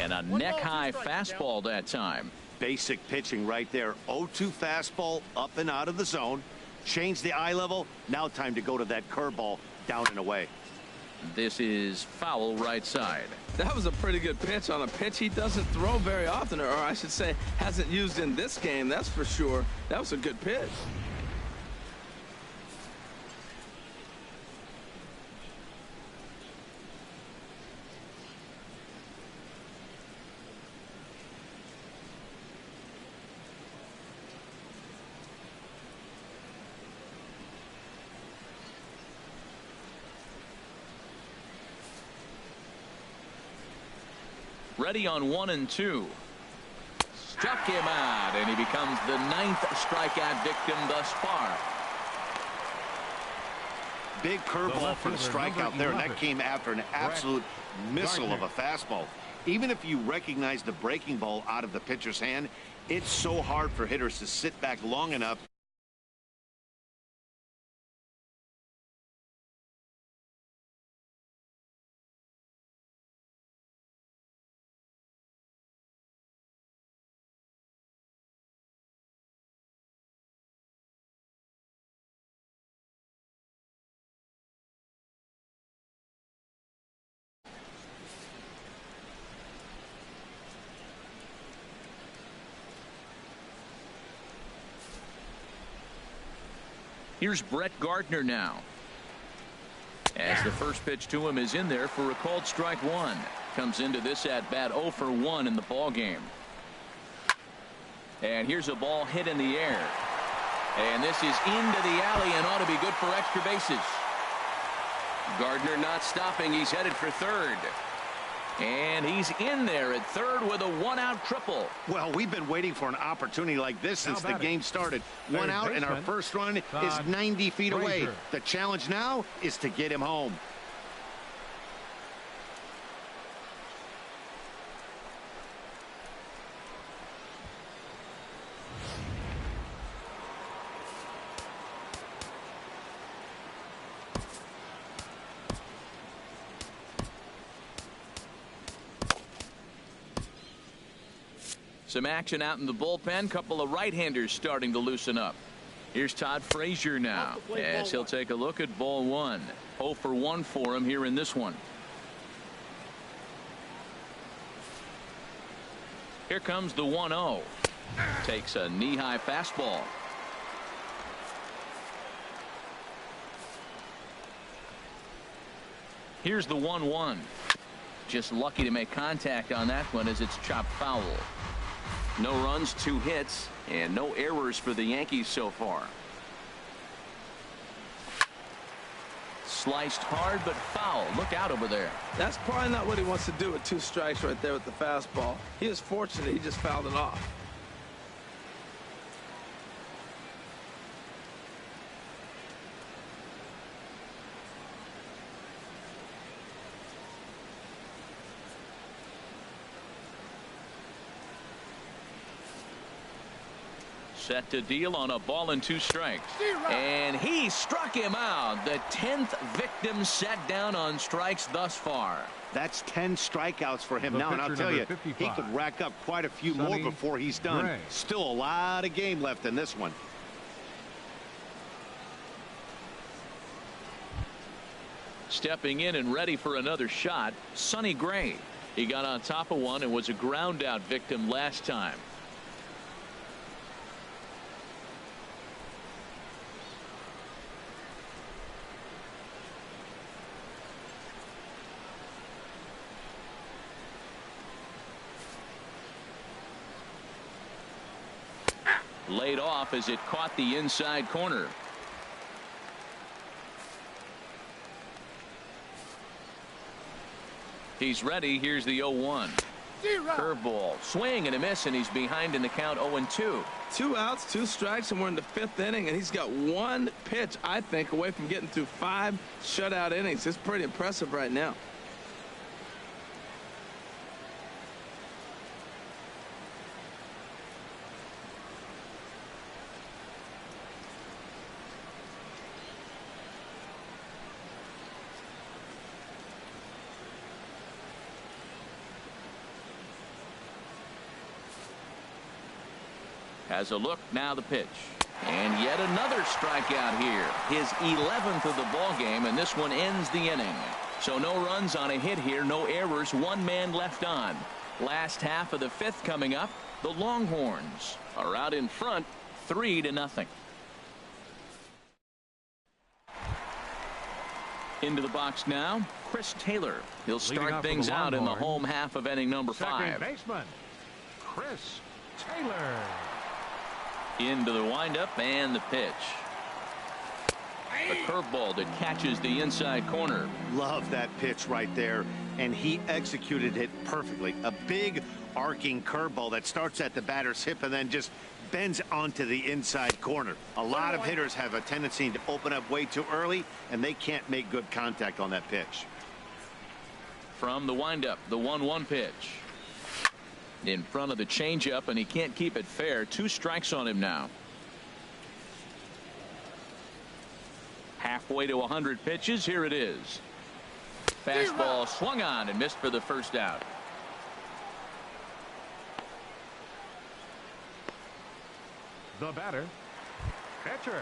And a neck-high fastball that time. Basic pitching right there. 0-2 fastball up and out of the zone. Change the eye level. Now time to go to that curveball down and away. This is foul right side. That was a pretty good pitch on a pitch he doesn't throw very often, or I should say hasn't used in this game, that's for sure. That was a good pitch. Ready on 1 and 2. Struck him out, and he becomes the 9th strikeout victim thus far. Big curveball for the strikeout there, and that came after an absolute missile of a fastball. Even if you recognize the breaking ball out of the pitcher's hand, it's so hard for hitters to sit back long enough. Here's Brett Gardner now. As the first pitch to him is in there for a called strike one. Comes into this at bat 0 for 1 in the ball game. And here's a ball hit in the air. And this is into the alley and ought to be good for extra bases. Gardner not stopping. He's headed for third. And he's in there at third with a 1-out triple. Well, we've been waiting for an opportunity like this since the game started. 1 out, and our first run is 90 feet away. The challenge now is to get him home. Some action out in the bullpen. Couple of right-handers starting to loosen up. Here's Todd Frazier now as he'll take a look at ball 1. 0 for 1 for him here in this one. Here comes the 1-0. Takes a knee-high fastball. Here's the 1-1. Just lucky to make contact on that one as it's chopped foul. No runs, 2 hits, and no errors for the Yankees so far. Sliced hard, but foul. Look out over there. That's probably not what he wants to do with 2 strikes right there with the fastball. He is fortunate he just fouled it off. Set to deal on a ball and 2 strikes. And he struck him out. The 10th victim set down on strikes thus far. That's 10 strikeouts for him now, and I'll tell you, he could rack up quite a few more before he's done. Still a lot of game left in this one. Stepping in and ready for another shot, Sonny Gray. He got on top of one and was a ground out victim last time. Laid off as it caught the inside corner. He's ready. Here's the 0-1. Curveball. Swing and a miss, and he's behind in the count 0-2. 2 outs, 2 strikes, and we're in the 5th inning, and he's got 1 pitch, I think, away from getting through 5 shutout innings. It's pretty impressive right now. Has a look, now the pitch. And yet another strikeout here. His 11th of the ball game, and this one ends the inning. So no runs on a hit here, no errors, one man left on. Last half of the fifth coming up. The Longhorns are out in front 3-0. Into the box now, Chris Taylor. He'll start things out in the home half of inning number 5. Second baseman, Chris Taylor. Into the windup and the pitch. A curveball that catches the inside corner. Love that pitch right there, and he executed it perfectly. A big arcing curveball that starts at the batter's hip and then just bends onto the inside corner. A lot of hitters have a tendency to open up way too early, and they can't make good contact on that pitch. From the windup, the 1-1 pitch. In front of the changeup, and he can't keep it fair. 2 strikes on him now. Halfway to 100 pitches. Here it is. Fastball swung on and missed for the first out. The batter, catcher,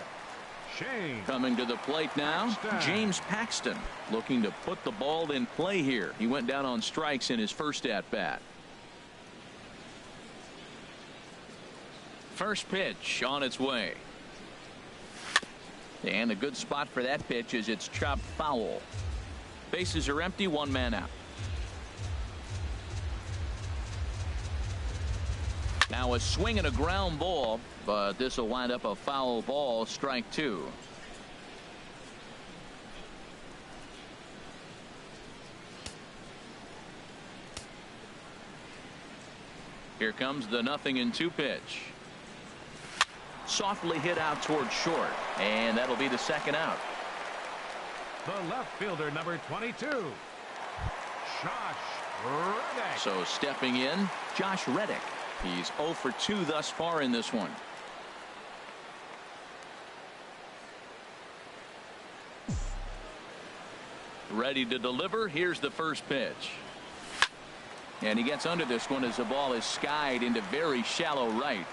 Shane. Coming to the plate now, James Paxton, looking to put the ball in play here. He went down on strikes in his first at bat. First pitch on its way. And a good spot for that pitch is it's chopped foul. Bases are empty, 1 man out. Now a swing and a ground ball, but this will wind up a foul ball, strike 2. Here comes the 0-2 pitch. Softly hit out towards short, and that'll be the second out. The left fielder, number 22, Josh Reddick. So stepping in, Josh Reddick. He's 0 for 2 thus far in this one. Ready to deliver. Here's the first pitch. And he gets under this one as the ball is skied into very shallow right.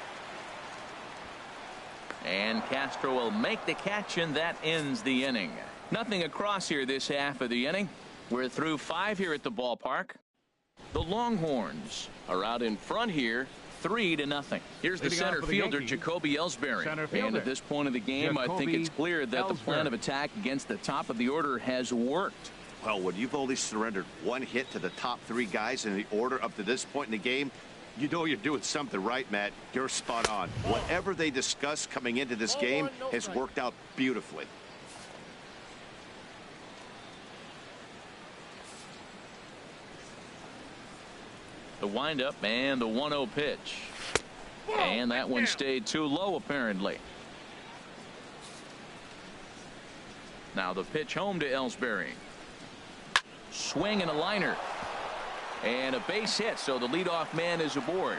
And Castro will make the catch, and that ends the inning. Nothing across here this half of the inning. We're through 5 here at the ballpark. The Longhorns are out in front here, 3-0. Here's the center fielder, Jacoby Ellsbury. And at this point of the game, I think it's clear that the plan of attack against the top of the order has worked. Well, when you've only surrendered 1 hit to the top 3 guys in the order up to this point in the game, you know you're doing something right, Matt. You're spot on. Whatever they discussed coming into this game has worked out beautifully. The windup and the 1-0 pitch. And that one stayed too low, apparently. Now the pitch home to Ellsbury. Swing and a liner. And a base hit, so the leadoff man is aboard.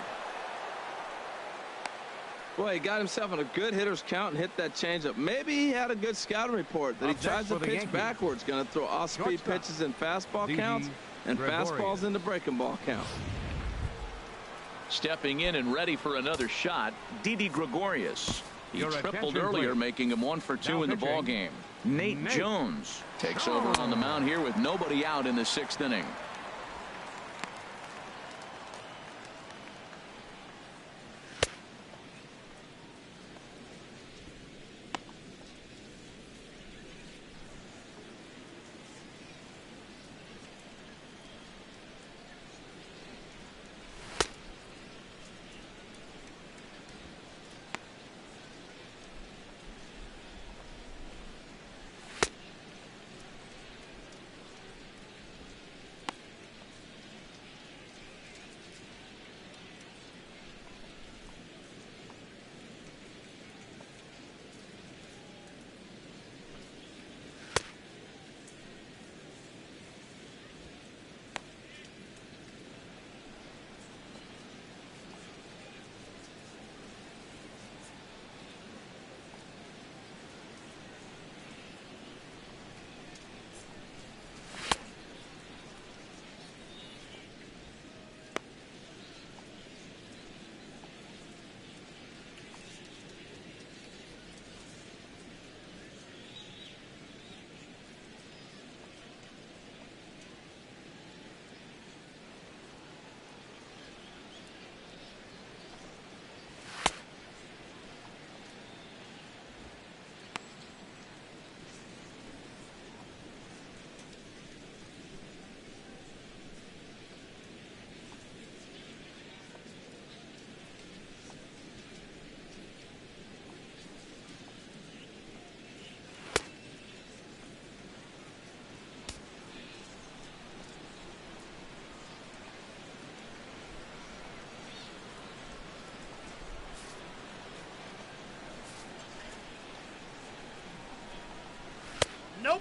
Boy, he got himself in a good hitter's count and hit that changeup. Maybe he had a good scouting report that he tries to pitch backwards. Going to throw off-speed pitches in fastball counts and fastballs into breaking ball counts. Stepping in and ready for another shot, Didi Gregorius. He tripled earlier, making him 1 for 2 in the ball game. Nate Jones takes over on the mound here with nobody out in the 6th inning.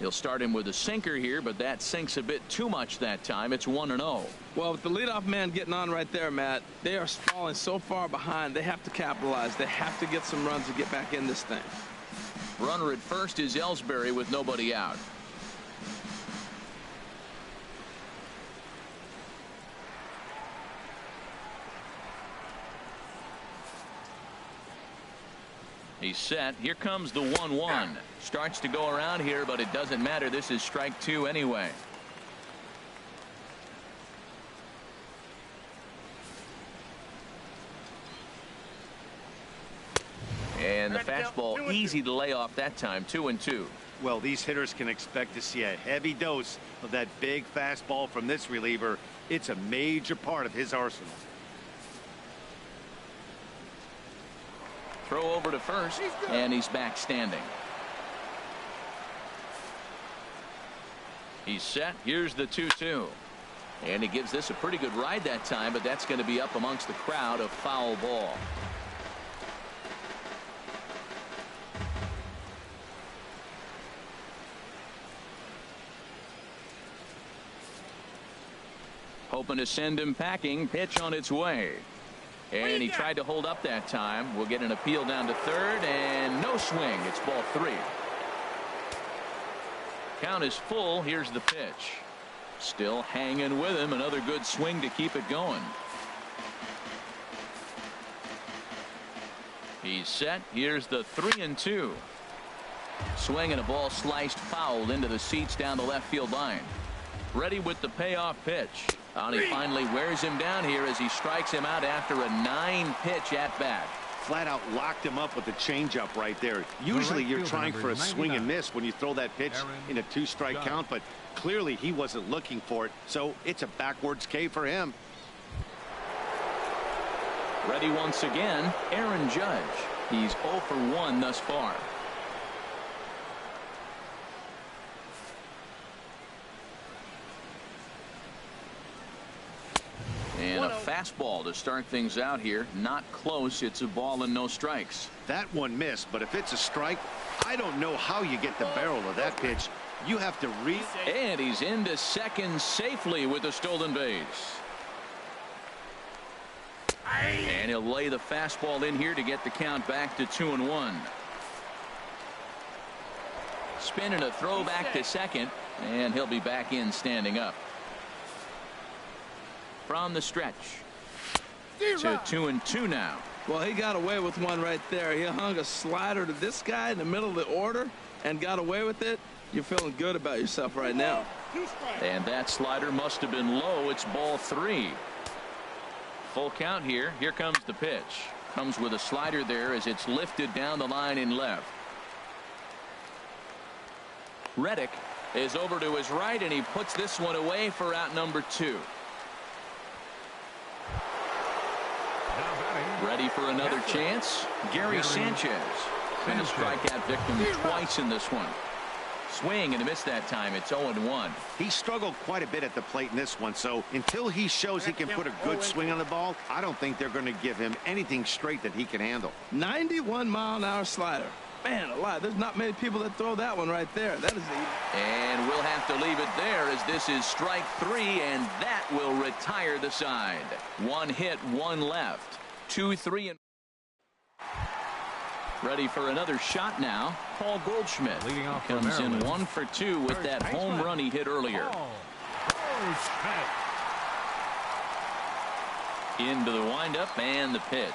He'll start him with a sinker here, but that sinks a bit too much that time. It's 1-0. Well, with the leadoff man getting on right there, Matt, they are falling so far behind. They have to capitalize. They have to get some runs to get back in this thing. Runner at first is Ellsbury with nobody out. He's set. Here comes the 1-1. Starts to go around here, but it doesn't matter. This is strike 2 anyway. And the fastball easy to lay off that time. 2-2. Well, these hitters can expect to see a heavy dose of that big fastball from this reliever. It's a major part of his arsenal. Throw over to first, and he's back standing. He's set. Here's the 2-2. And he gives this a pretty good ride that time, but that's going to be up amongst the crowd. A foul ball. Hoping to send him packing. Pitch on its way. And he tried to hold up that time. We'll get an appeal down to third, and no swing. It's ball 3. Count is full. Here's the pitch. Still hanging with him. Another good swing to keep it going. He's set. Here's the 3-2. Swing and a ball sliced foul into the seats down the left field line. Ready with the payoff pitch. And he finally wears him down here as he strikes him out after a 9-pitch at bat. Flat out locked him up with the changeup right there. Usually you're trying for a swing and miss when you throw that pitch in a 2-strike count, but clearly he wasn't looking for it, so it's a backwards K for him. Ready once again, Aaron Judge. He's 0 for 1 thus far. And a fastball to start things out here. Not close. It's a ball and no strikes. That one missed, but if it's a strike, I don't know how you get the barrel of that pitch. You have to read. And he's into second safely with a stolen base. And he'll lay the fastball in here to get the count back to 2-1. Spin and a throw back to second, and he'll be back in standing up. From the stretch to 2-2 now. Well, he got away with one right there. He hung a slider to this guy in the middle of the order and got away with it. You're feeling good about yourself right now. And that slider must have been low. It's ball 3. Full count here. Here comes the pitch. Comes with a slider there as it's lifted down the line in left. Reddick is over to his right, and he puts this one away for out number 2. Ready for another chance. Gary Sanchez. Been a strikeout victim twice in this one. Swing and a miss that time. It's 0-1. He struggled quite a bit at the plate in this one, so until he shows he can put a good swing on the ball, I don't think they're going to give him anything straight that he can handle. 91-mile-an-hour slider. Man alive, there's not many people that throw that one right there. That is and we'll have to leave it there as this is strike 3, and that will retire the side. 1 hit, 1 left. 2-3 and ready for another shot now. Paul Goldschmidt leading off comes in 1 for 2 with that home run he hit earlier. Into the windup and the pitch.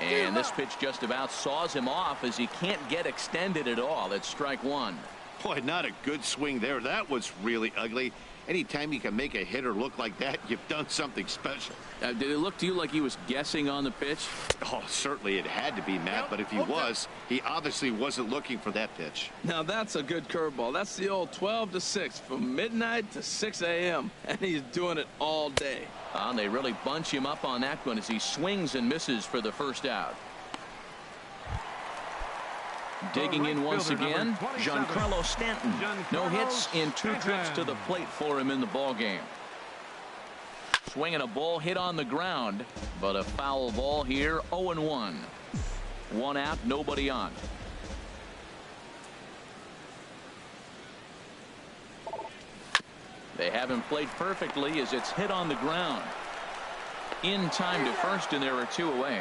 And this pitch just about saws him off as he can't get extended at all. It's strike 1. Boy, not a good swing there. That was really ugly. Anytime you can make a hitter look like that, you've done something special. Did it look to you like he was guessing on the pitch? Oh, certainly it had to be, Matt, but if he was, he obviously wasn't looking for that pitch. Now that's a good curveball. That's the old 12 to 6 from midnight to 6 a.m. and he's doing it all day. They really bunch him up on that one as he swings and misses for the first out. Digging in once again, Giancarlo Stanton. No hits in 2 trips to the plate for him in the ballgame. Swinging a ball hit on the ground, but a foul ball here. 0-1. 1 out, nobody on. haven't played perfectly as it's hit on the ground. In time to first, and there are 2 away.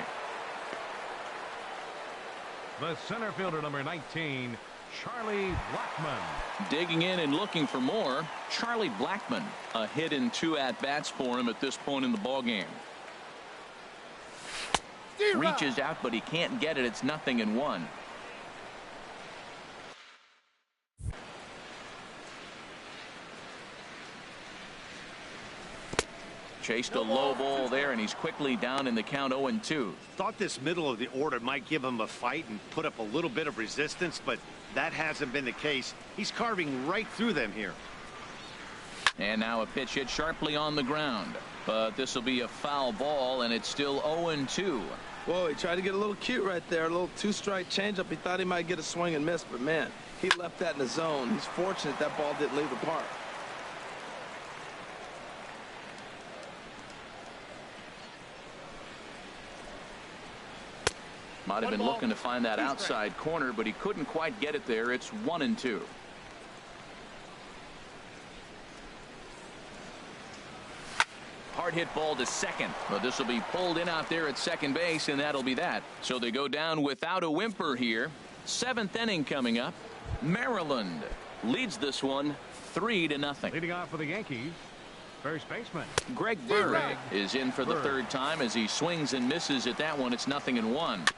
The center fielder, number 19, Charlie Blackmon. Digging in and looking for more, Charlie Blackmon. A hit in 2 at-bats for him at this point in the ballgame. Reaches out, but he can't get it. It's 0-1. Chased a low ball there, and he's quickly down in the count 0-2. Thought this middle of the order might give him a fight and put up a little bit of resistance, but that hasn't been the case. He's carving right through them here. And now a pitch hit sharply on the ground. But this will be a foul ball, and it's still 0-2. Whoa, he tried to get a little cute right there. A little 2-strike changeup. He thought he might get a swing and miss, but man, he left that in the zone. He's fortunate that ball didn't leave the park. Might have been looking to find that outside corner, but he couldn't quite get it there. It's 1-2. Hard hit ball to second, but this will be pulled in out there at second base, and that'll be that. So they go down without a whimper here. 7th inning coming up. Maryland leads this one 3-0. Leading off for the Yankees, first baseman Greg Bird is in for the 3rd time as he swings and misses at that one. It's 0-1.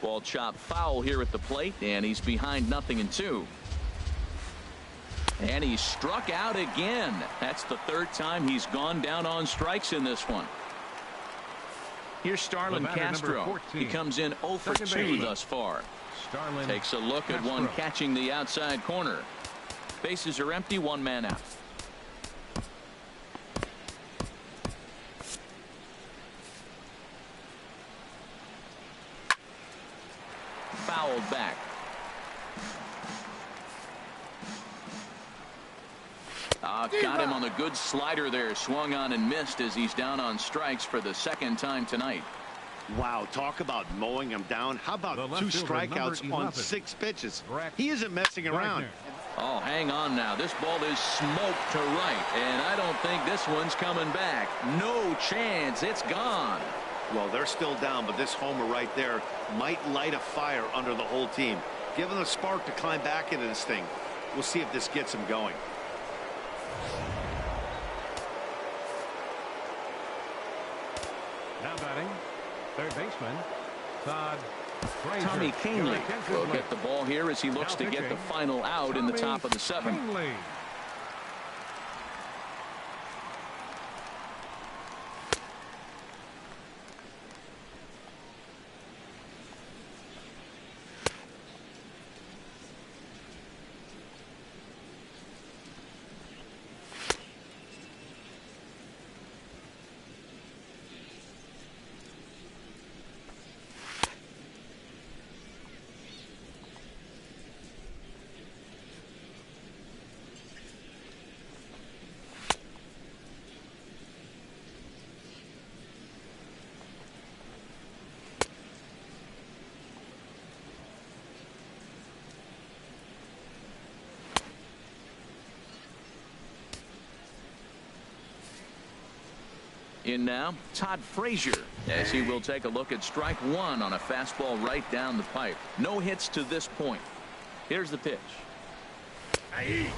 Ball chopped foul here at the plate, and he's behind 0-2. And he struck out again. That's the 3rd time he's gone down on strikes in this one. Here's Starlin Castro. 14. He comes in 0 for 2 thus far. Starlin takes a look at one catching the outside corner. Bases are empty, 1 man out. Fouled back. Got him on the good slider there. Swung on and missed as he's down on strikes for the 2nd time tonight. Wow, talk about mowing him down. How about 2 strikeouts on 6 pitches? He isn't messing around. Oh, hang on now. This ball is smoked to right, and I don't think this one's coming back. No chance. It's gone. Well, they're still down, but this homer right there might light a fire under the whole team. Give him a spark to climb back into this thing. We'll see if this gets him going. Now batting, third baseman, Todd Frazier. Tommy Kahnle will get the ball here as he looks to get the final out in the top of the 7th. In now, Todd Frazier, as he will take a look at strike 1 on a fastball right down the pipe. No hits to this point. Here's the pitch.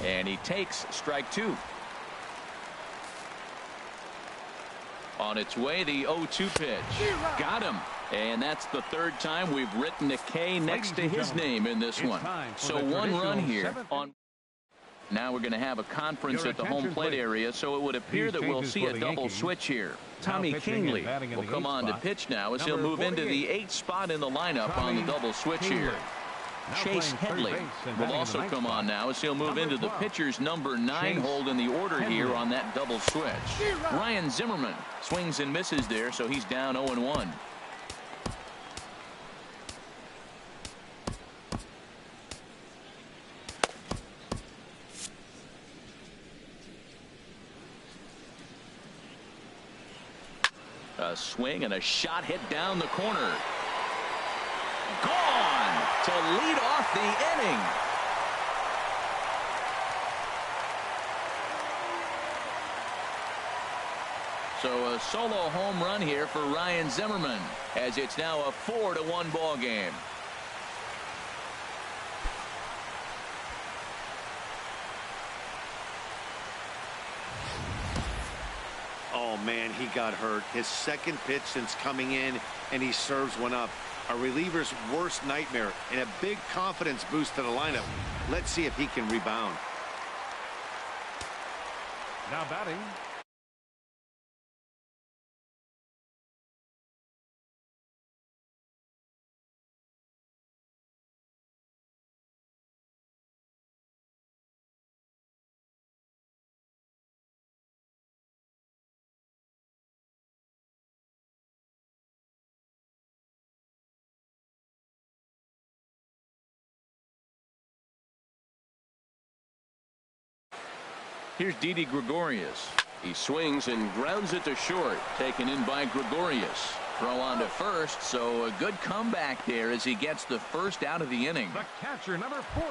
And he takes strike 2. On its way, the 0-2 pitch. Got him. And that's the 3rd time we've written a K next to his name in this one. So 1 run here on. Now we're going to have a conference at the home plate area, so it would appear that we'll see a double switch here. Tommy Kahnle will come on to pitch now as he'll move into the 8th spot in the lineup on the double switch here. Chase Headley will also come on now as he'll move into the pitcher's number 9 hold in the order here on that double switch. Ryan Zimmerman swings and misses there, so he's down 0-1. A swing and a shot hit down the corner. Gone to lead off the inning. So a solo home run here for Ryan Zimmerman, as it's now a 4-1 ball game. Oh, man, he got hurt. His second pitch since coming in, and he serves one up. A reliever's worst nightmare and a big confidence boost to the lineup. Let's see if he can rebound. Now batting. Here's Didi Gregorius. He swings and grounds it to short. Taken in by Gregorius. Throw on to first, so a good comeback there as he gets the first out of the inning. The catcher, number 40.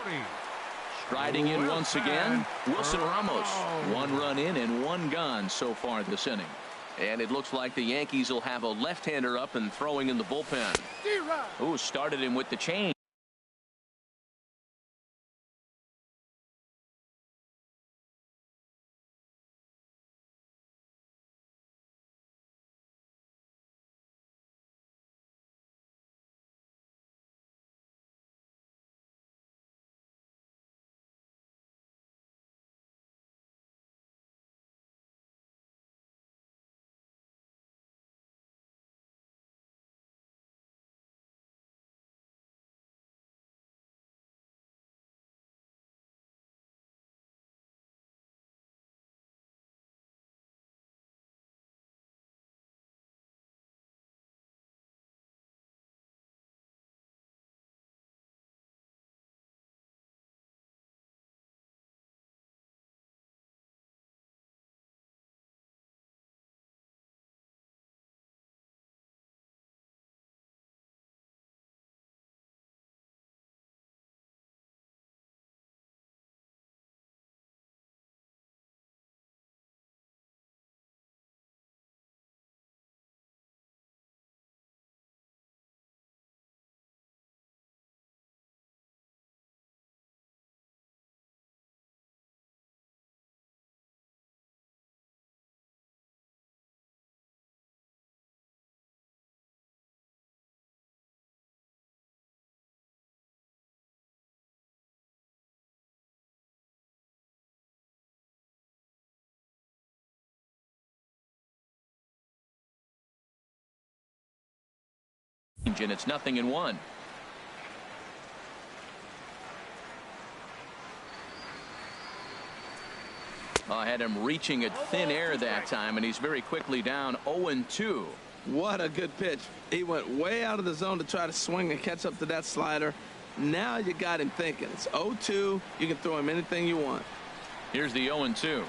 Striding in once again, Wilson Ramos. Oh. 1 run in and 1 gone so far this inning. And it looks like the Yankees will have a left-hander up and throwing in the bullpen. Ooh, started him with the change. And it's 0-1. I had him reaching at thin air that time, and he's very quickly down 0-2. What a good pitch. He went way out of the zone to try to swing and catch up to that slider. Now you got him thinking. It's 0-2. You can throw him anything you want. Here's the 0-2.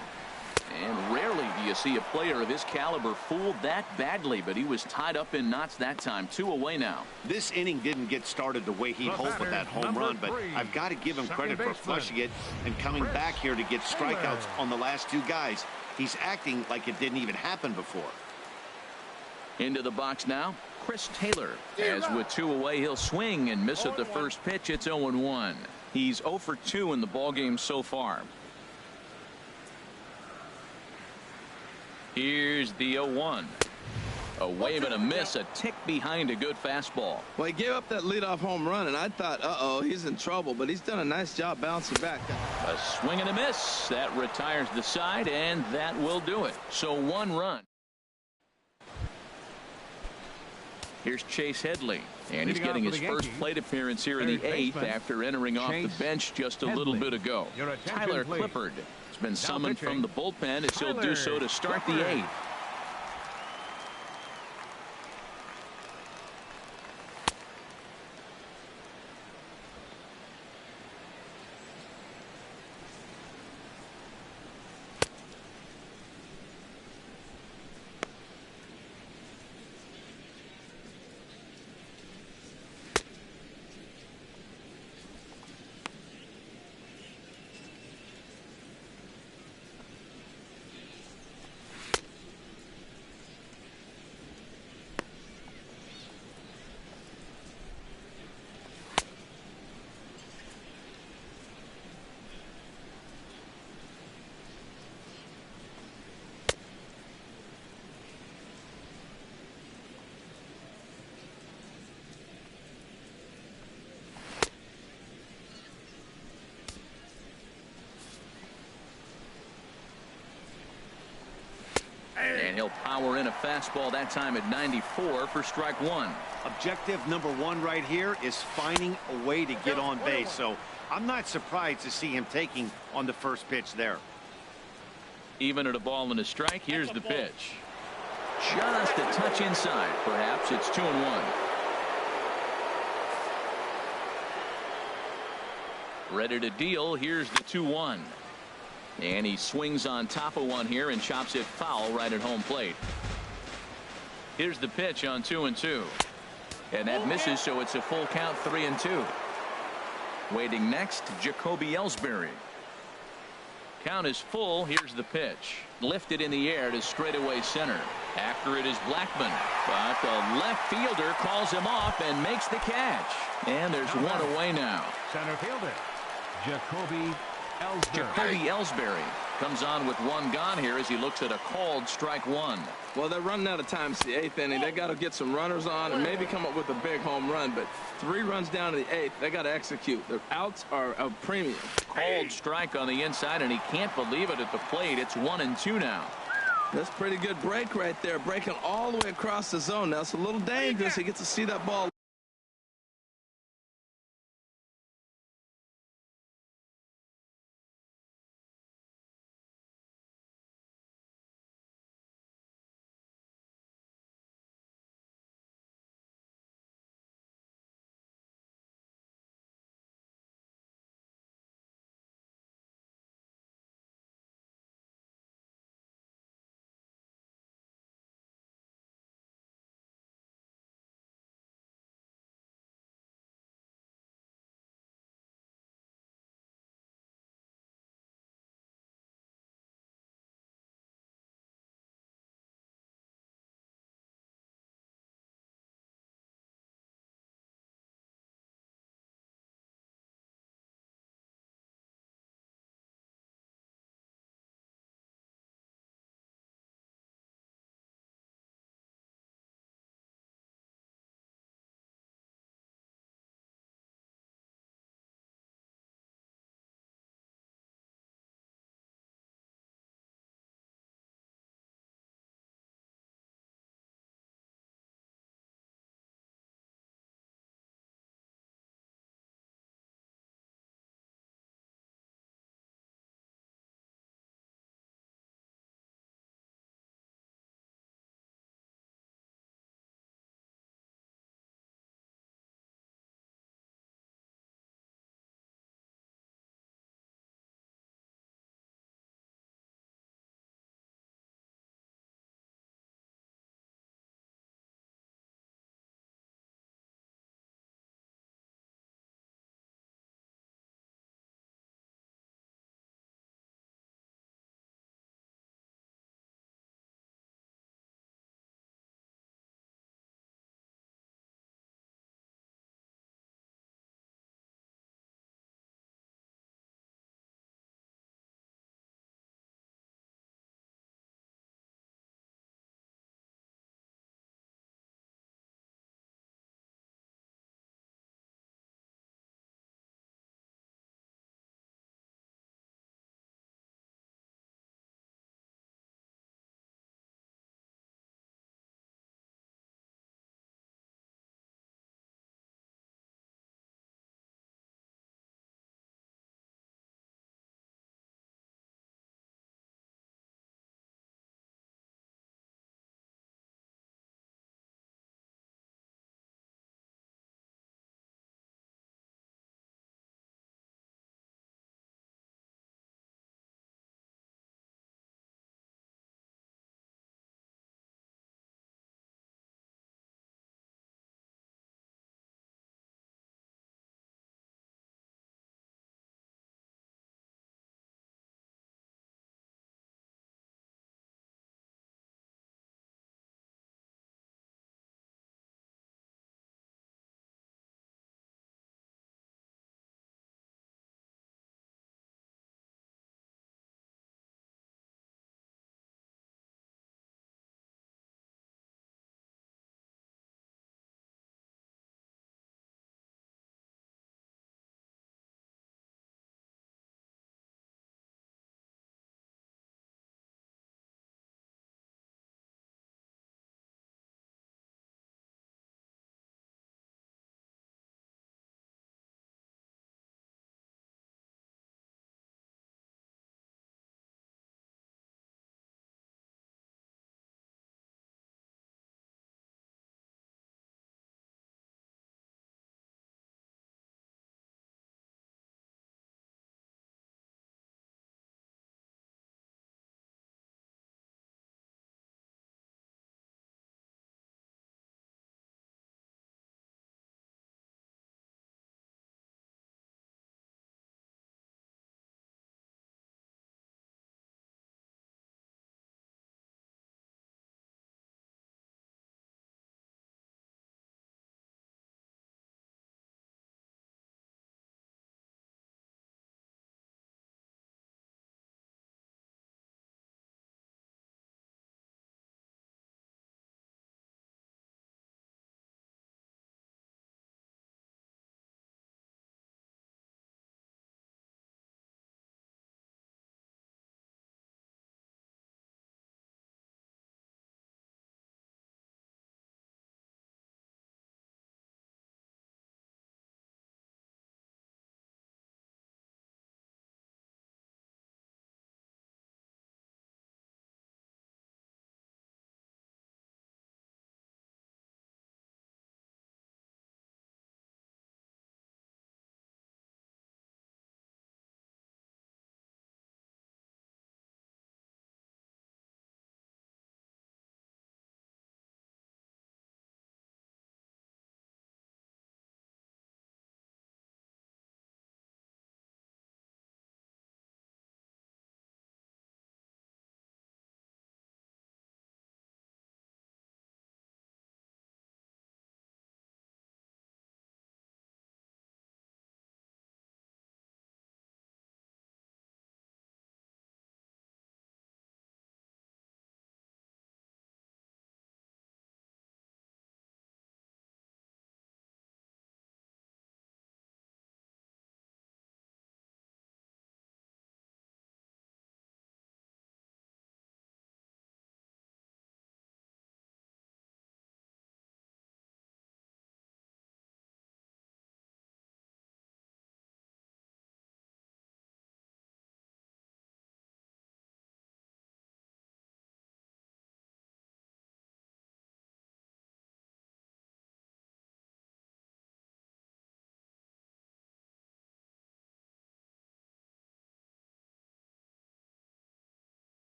And rarely do you see a player of his caliber fooled that badly, but he was tied up in knots that time. 2 away now. This inning didn't get started the way he'd hoped with that home run, but I've got to give him credit for flushing it and coming back here to get strikeouts on the last 2 guys. He's acting like it didn't even happen before. Into the box now, Chris Taylor. As with 2 away, he'll swing and miss at the first pitch. It's 0-1. He's 0 for 2 in the ballgame so far. Here's the 0-1. A wave and a miss, a tick behind a good fastball. Well, he gave up that leadoff home run, and I thought, uh-oh, he's in trouble, but he's done a nice job bouncing back. A swing and a miss. That retires the side, and that will do it. So 1 run. Here's Chase Headley, and he's getting his first plate appearance here in the 8th after entering off the bench just a little bit ago. Tyler Clippard has been summoned from the bullpen, as he'll do so to start the 8th. he'll power in a fastball that time at 94 for strike one. Objective number one right here is finding a way to get on base. So I'm not surprised to see him taking on the first pitch there. Even at a ball and a strike, here's the pitch. Just a touch inside. Perhaps it's 2-1. Ready to deal. Here's the 2-1. And he swings on top of one here and chops it foul right at home plate. Here's the pitch on 2-2. And that misses, so it's a full count, 3-2. Waiting next, Jacoby Ellsbury. Count is full. Here's the pitch. Lifted in the air to straightaway center. After it is Blackman. But the left fielder calls him off and makes the catch. And there's one away now. Center fielder, Jacoby Ellsbury. Jacoby Ellsbury comes on with one gone here as he looks at a called strike one. Well, they're running out of time. It's the 8th inning. They got to get some runners on and maybe come up with a big home run. But 3 runs down to the 8th. They got to execute. Their outs are a premium. Called strike on the inside, and he can't believe it at the plate. It's 1-2 now. That's pretty good break right there. Breaking all the way across the zone. Now, it's a little dangerous. He gets to see that ball.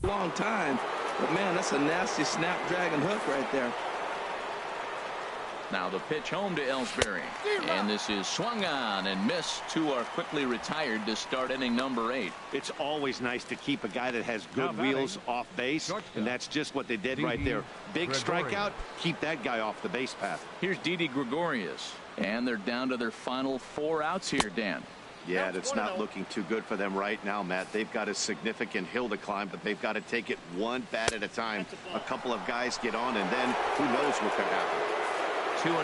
long time. But, man, that's a nasty snapdragon hook right there. Now the pitch home to Ellsbury. And this is swung on and missed. Two are quickly retired to start inning number 8. It's always nice to keep a guy that has good wheels off base, and that's just what they did right there. Big strikeout, keep that guy off the base path. Here's Didi Gregorius, and they're down to their final 4 outs here, Dan. Yeah, it's not looking too good for them right now, Matt. They've got a significant hill to climb, but they've got to take it one bat at a time. A couple of guys get on, and then who knows what could happen. 2-0.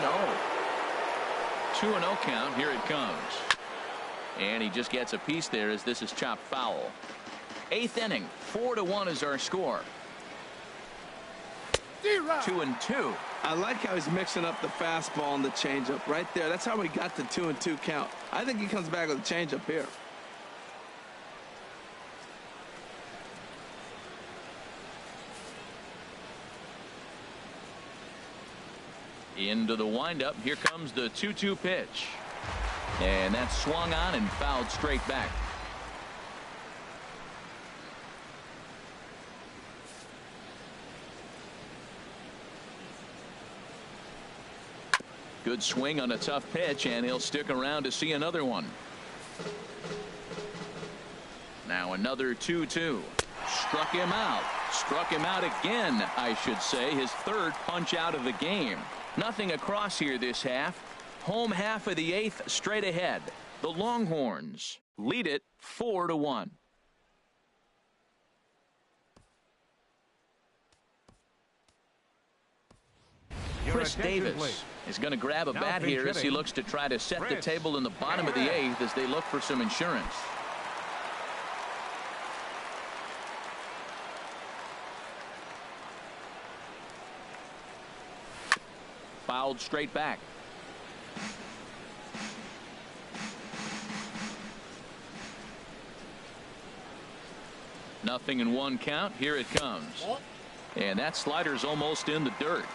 2-0 count. Here it comes. And he just gets a piece there as this is chopped foul. 8th inning. 4-1 is our score. 2-2. I like how he's mixing up the fastball and the changeup right there. That's how we got the 2-2 count. I think he comes back with a changeup here. Into the windup. Here comes the 2-2 pitch. And that's swung on and fouled straight back. Good swing on a tough pitch, and he'll stick around to see another one. Now another 2-2. Struck him out. Struck him out again, I should say. His 3rd punch out of the game. Nothing across here this half. Home half of the 8th straight ahead. The Longhorns lead it 4-1. Chris Davis is going to grab a bat here as he looks to try to set the table in the bottom of the 8th as they look for some insurance. Fouled straight back. Nothing in 1 count. Here it comes. And that slider's almost in the dirt.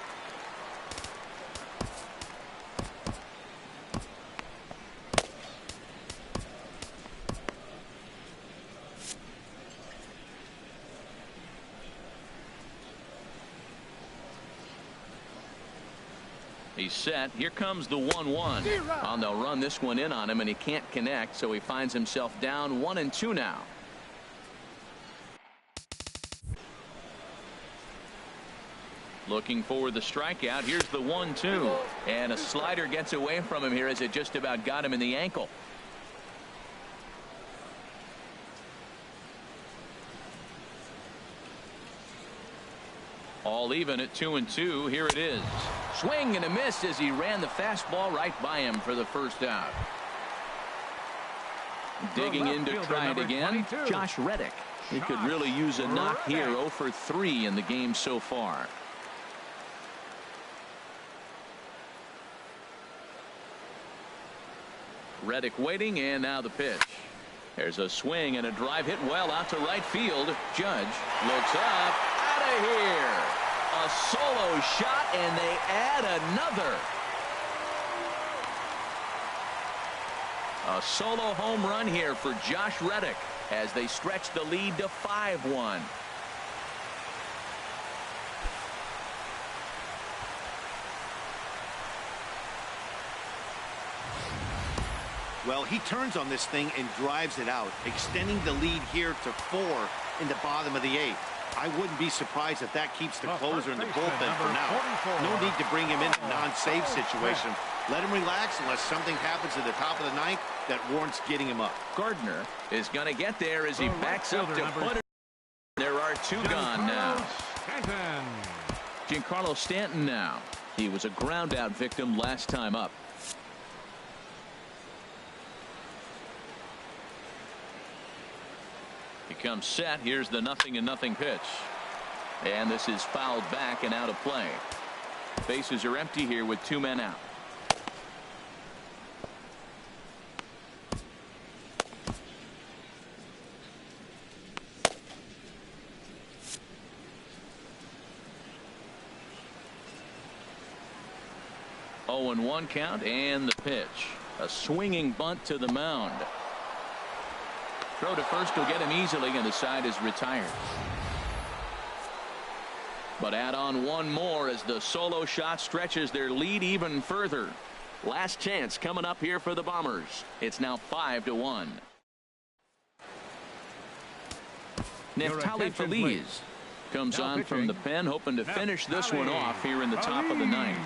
He's set. Here comes the 1-1. And they'll run this one in on him, and he can't connect, so he finds himself down 1-2 now. Looking for the strikeout. Here's the 1-2. And a slider gets away from him here as it just about got him in the ankle. All even at 2-2. Here it is. Swing and a miss as he ran the fastball right by him for the 1st out. Digging in to try it again. Josh Reddick. He could really use a knock here. 0 for 3 in the game so far. Reddick waiting, and now the pitch. There's a swing and a drive hit well out to right field. Judge looks up. Out of here. A solo shot, and they add another. A solo home run here for Josh Reddick as they stretch the lead to 5-1. Well, he turns on this thing and drives it out, extending the lead here to 4 in the bottom of the 8th. I wouldn't be surprised if that keeps the closer in the bullpen for now. No need to bring him in a non-save situation. Let him relax unless something happens at the top of the 9th that warrants getting him up. Gardner is going to get there as he backs up to put it. There are 2 gone now. Giancarlo Stanton now. He was a ground out victim last time up. He comes set. Here's the 0-0 pitch. And this is fouled back and out of play. Bases are empty here with 2 men out. Oh, and 1 count, and the pitch. A swinging bunt to the mound. Throw to first will get him easily, and the side is retired. But add on one more as the solo shot stretches their lead even further. Last chance coming up here for the Bombers. It's now 5-1. Neftali Feliz comes Now on pitching. from the pen, hoping to finish this one off here in the top of the ninth.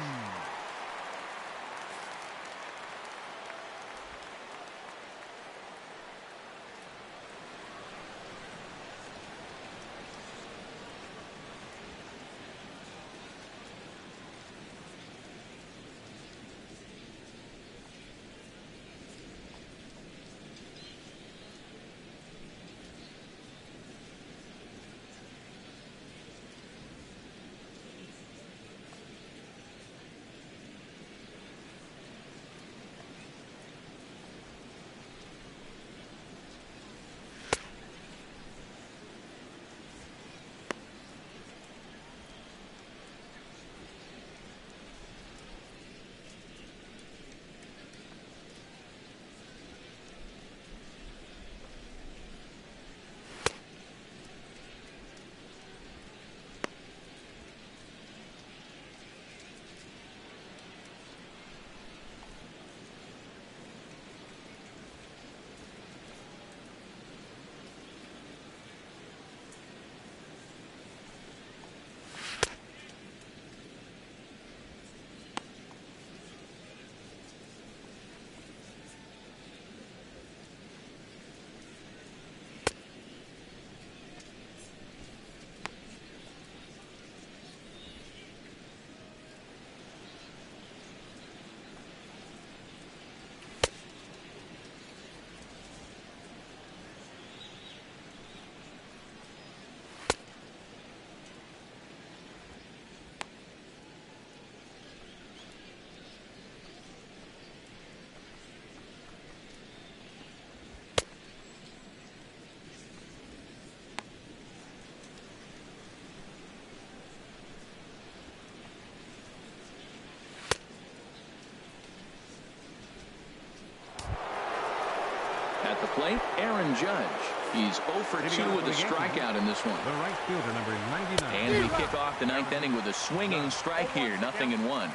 At the plate, Aaron Judge. He's 0 for 2 with a strikeout in this one. The right fielder, number 99. And we kick off the ninth inning with a swinging strike here, 0-1.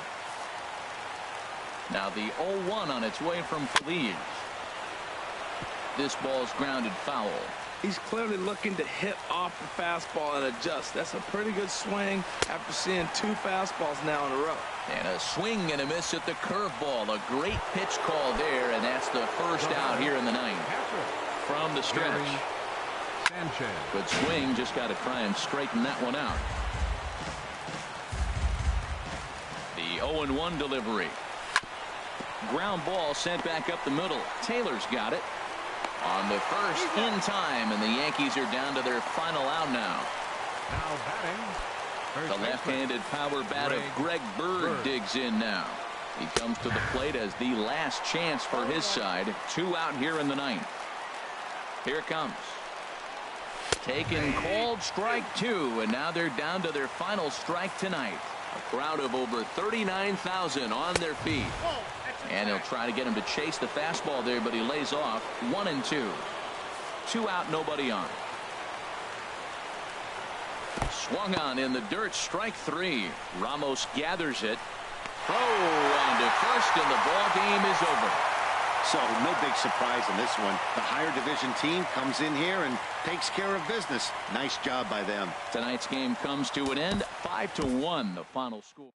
Now the 0-1 on its way from Feliz. This ball's grounded foul. He's clearly looking to hit off the fastball and adjust. That's a pretty good swing after seeing 2 fastballs now in a row. And a swing and a miss at the curveball. A great pitch call there, and that's the first out here in the ninth. From the stretch. Sanchez. Good swing, just got to try and straighten that one out. The 0-1 delivery. Ground ball sent back up the middle. Taylor's got it. On the first in time, and the Yankees are down to their final out now. Now batting. The left-handed power bat of Greg Bird digs in now. He comes to the plate as the last chance for his side. 2 out here in the ninth. Here it comes. Taken, called, strike 2, and now they're down to their final strike tonight. A crowd of over 39,000 on their feet. And he'll try to get him to chase the fastball there, but he lays off. 1-2. 2 out, nobody on. Swung on in the dirt, strike 3. Ramos gathers it. Throw on to first, and the ball game is over. So no big surprise in this one. The higher division team comes in here and takes care of business. Nice job by them. Tonight's game comes to an end. 5-1, the final score.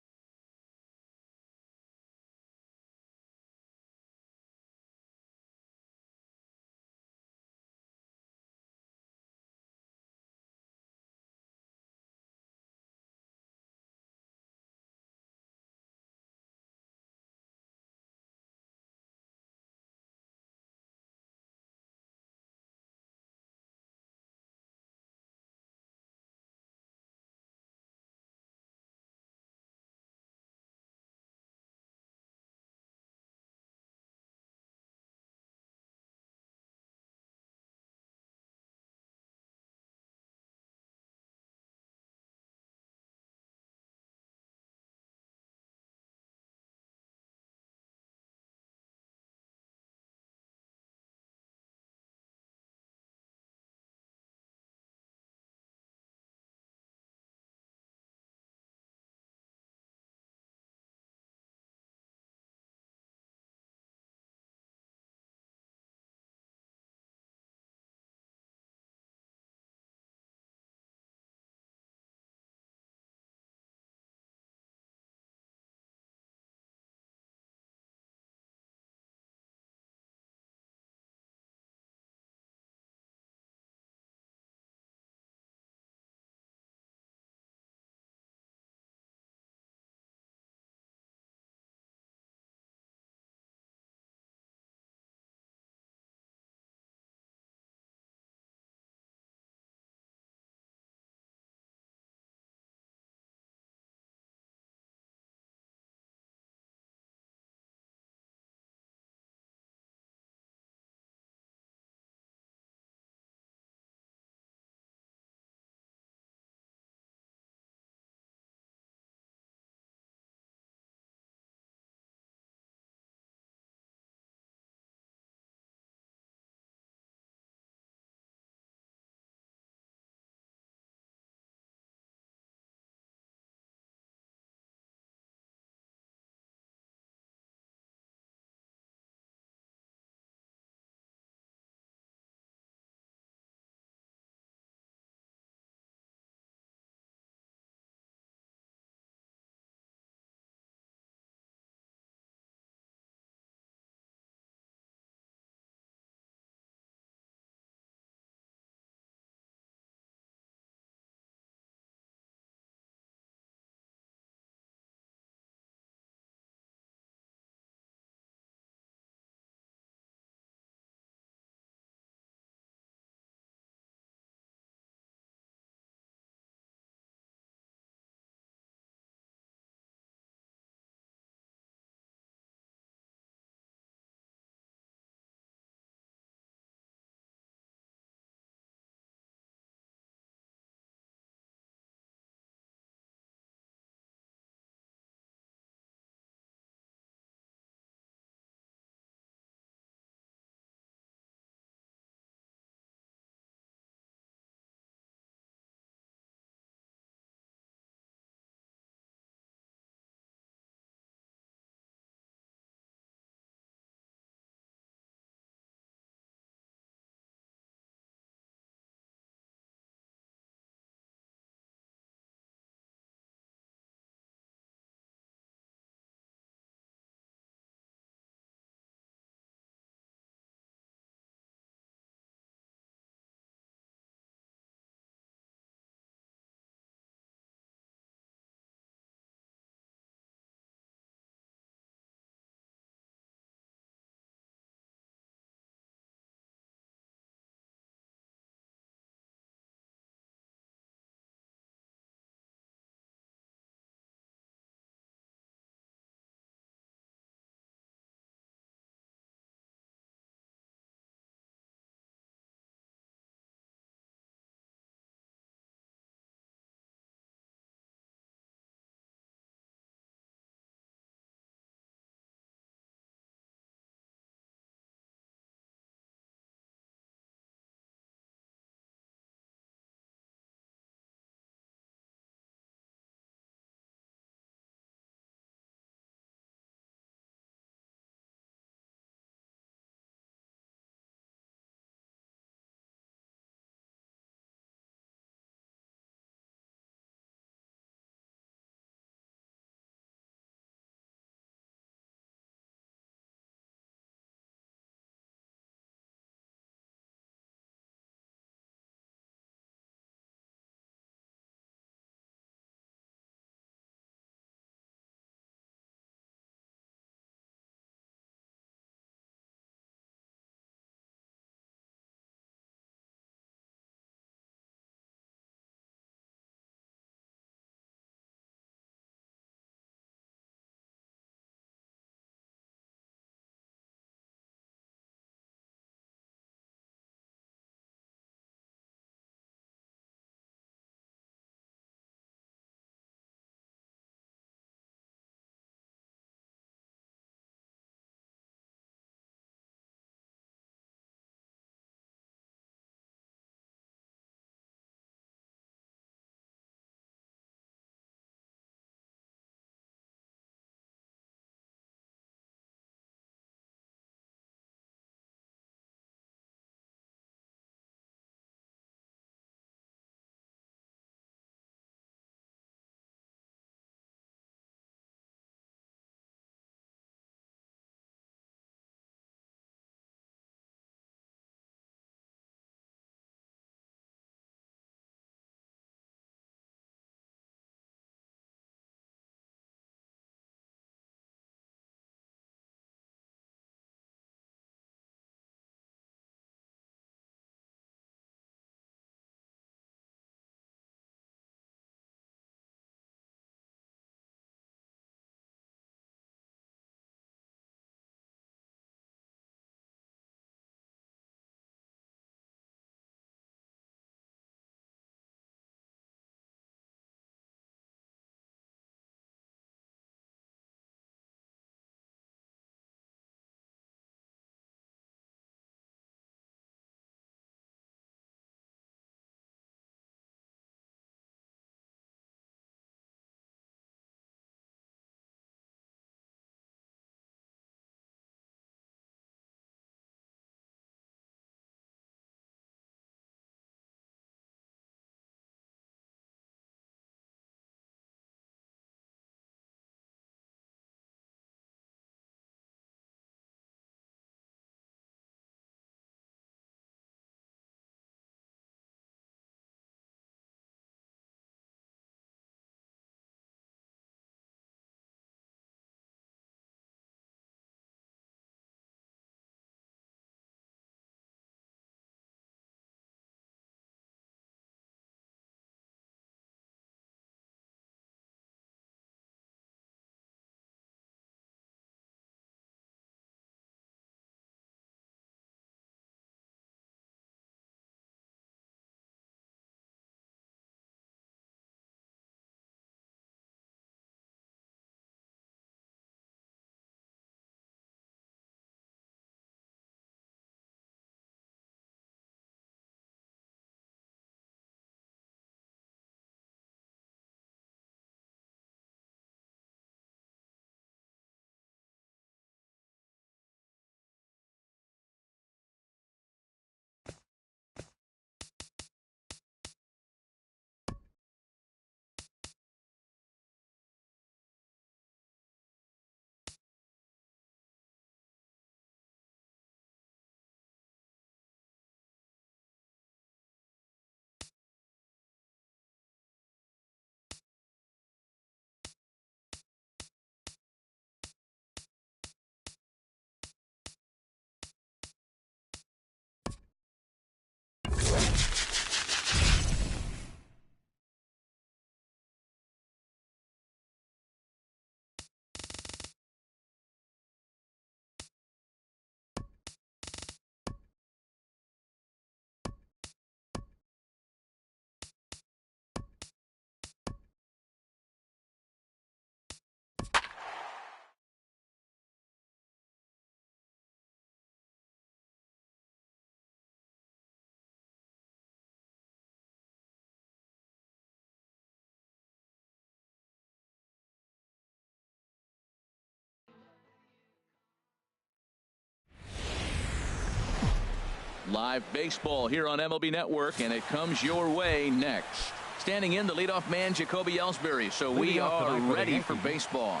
Live baseball here on MLB Network, and it comes your way next. Standing in, the leadoff man, Jacoby Ellsbury. So we are ready for baseball.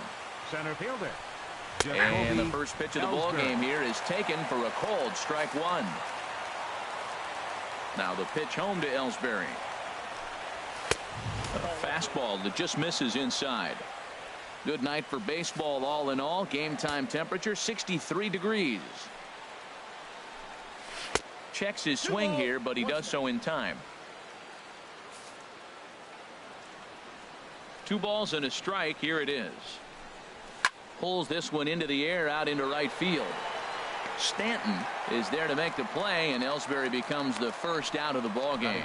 Center fielder. And the first pitch of the ball game here is taken for a called strike one. Now the pitch home to Ellsbury. A fastball that just misses inside. Good night for baseball all in all. Game time temperature 63 degrees. Checks his swing here, but he does so in time. 2 balls and a strike. Here it is. Pulls this one into the air out into right field. Stanton is there to make the play, and Ellsbury becomes the first out of the ball game.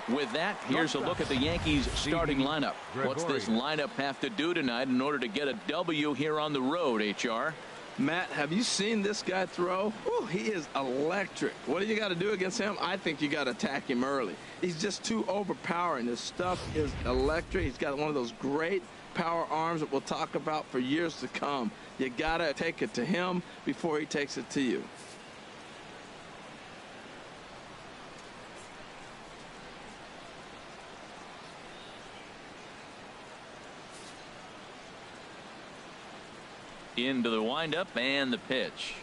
With that, here's a look at the Yankees starting lineup. What's this lineup have to do tonight in order to get a W here on the road, HR? Matt, have you seen this guy throw? Ooh, he is electric. What do you got to do against him? I think you got to attack him early. He's just too overpowering. His stuff is electric. He's got one of those great power arms that we'll talk about for years to come. You got to take it to him before he takes it to you. Into the windup and the pitch.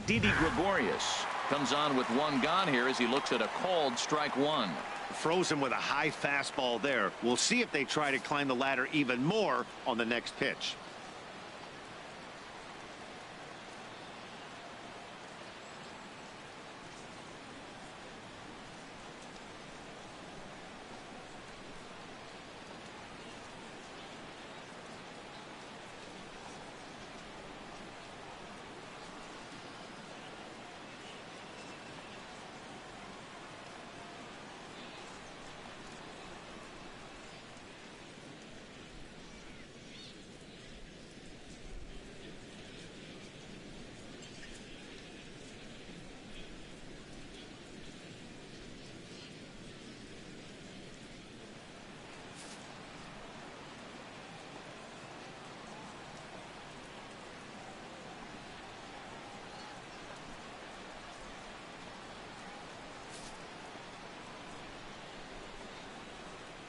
Didi Gregorius comes on with 1 gone here as he looks at a called strike one. Frozen with a high fastball there. We'll see if they try to climb the ladder even more on the next pitch.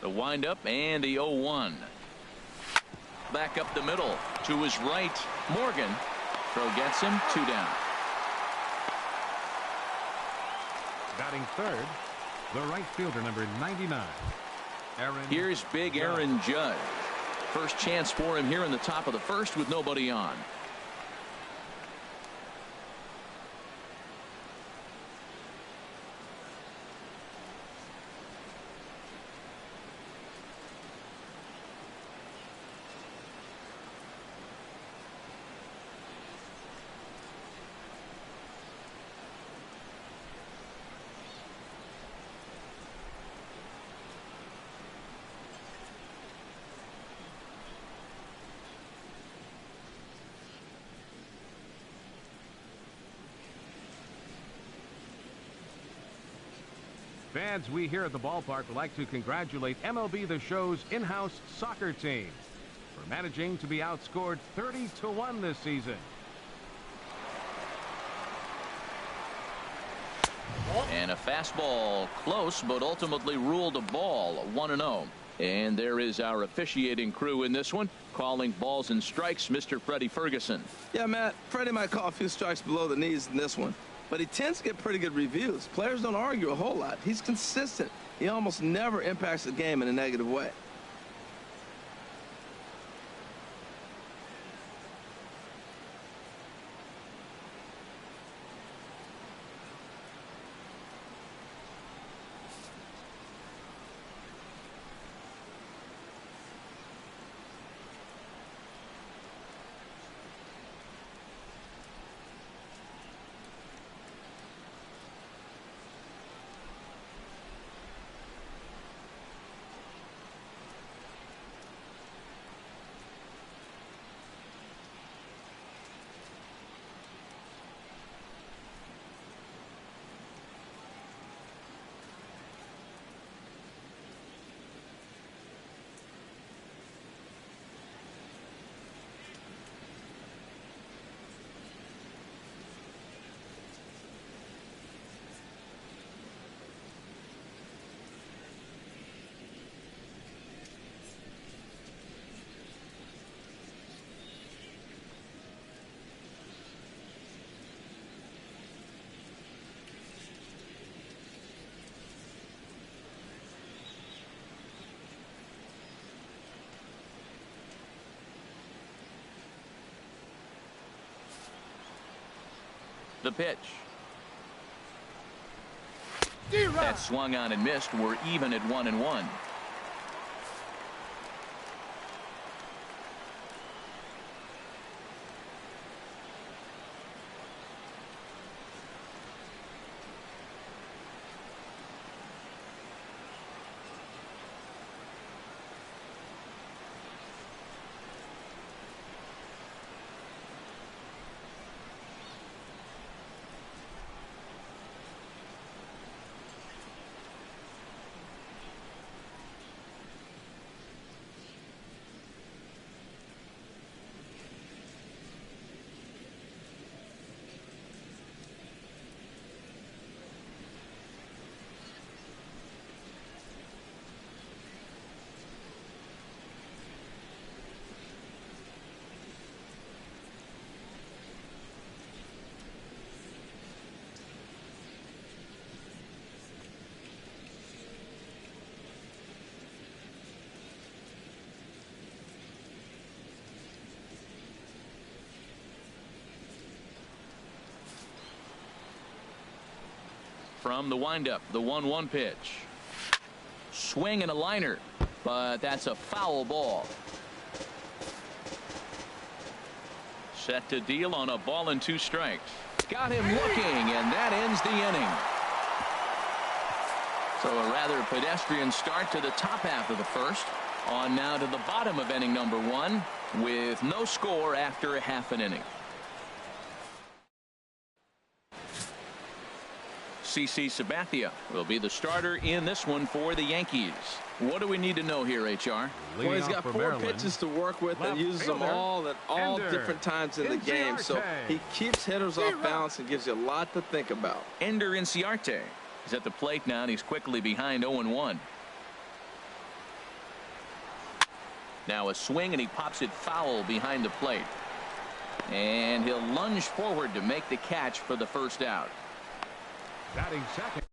The windup and the 0-1. Back up the middle to his right. Morgan. Throw gets him 2 down. Batting third, the right fielder, number 99. Here's big Aaron Judge. First chance for him here in the top of the first with nobody on. Fans, we here at the ballpark would like to congratulate MLB The Show's in-house soccer team for managing to be outscored 30-1 this season. And a fastball close, but ultimately ruled a ball. 1-0. And there is our officiating crew in this one, calling balls and strikes, Mr. Freddie Ferguson. Yeah, Matt, Freddie might call a few strikes below the knees in this one, but he tends to get pretty good reviews. Players don't argue a whole lot. He's consistent. He almost never impacts the game in a negative way. The pitch. That swung on and missed. We're even at 1-1. From the windup, the 1-1 pitch. Swing and a liner, but that's a foul ball. Set to deal on a ball and 2 strikes. Got him looking, and that ends the inning. So a rather pedestrian start to the top half of the first. On now to the bottom of inning number 1 with no score after a half an inning. CC Sabathia will be the starter in this one for the Yankees. What do we need to know here, HR? Well, he's got 4 pitches to work with and uses them all at all different times in the game. So he keeps hitters off balance and gives you a lot to think about. Ender Inciarte is at the plate now, and he's quickly behind 0-1. Now a swing, and he pops it foul behind the plate. And he'll lunge forward to make the catch for the first out. Batting second.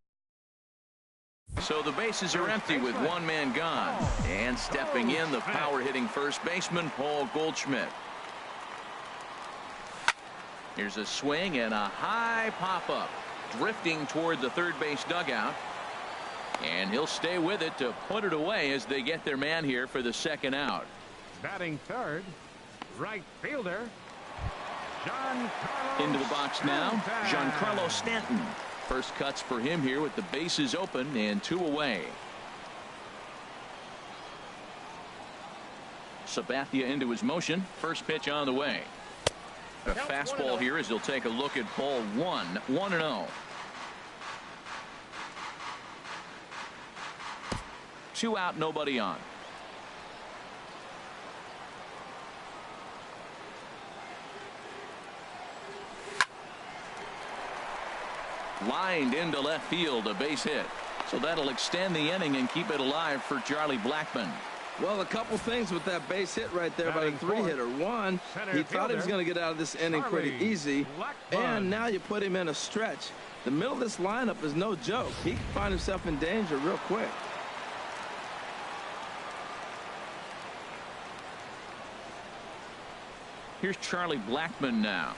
So the bases are empty with 1 man gone. And stepping in, the power-hitting first baseman, Paul Goldschmidt. Here's a swing and a high pop-up, drifting toward the third base dugout. And he'll stay with it to put it away as they get their man here for the second out. Batting third, right fielder, Giancarlo. Into the box now, Giancarlo Stanton. First cuts for him here with the bases open and 2 away. Sabathia into his motion. First pitch on the way. A fastball here as he'll take a look at ball 1. 1-0. 2 out, nobody on. Lined into left field, a base hit. So that'll extend the inning and keep it alive for Charlie Blackmon. Well, a couple things with that base hit right there by the 3-hitter. One, he thought he was going to get out of this inning pretty easy. And now you put him in a stretch. The middle of this lineup is no joke. He can find himself in danger real quick. Here's Charlie Blackmon now,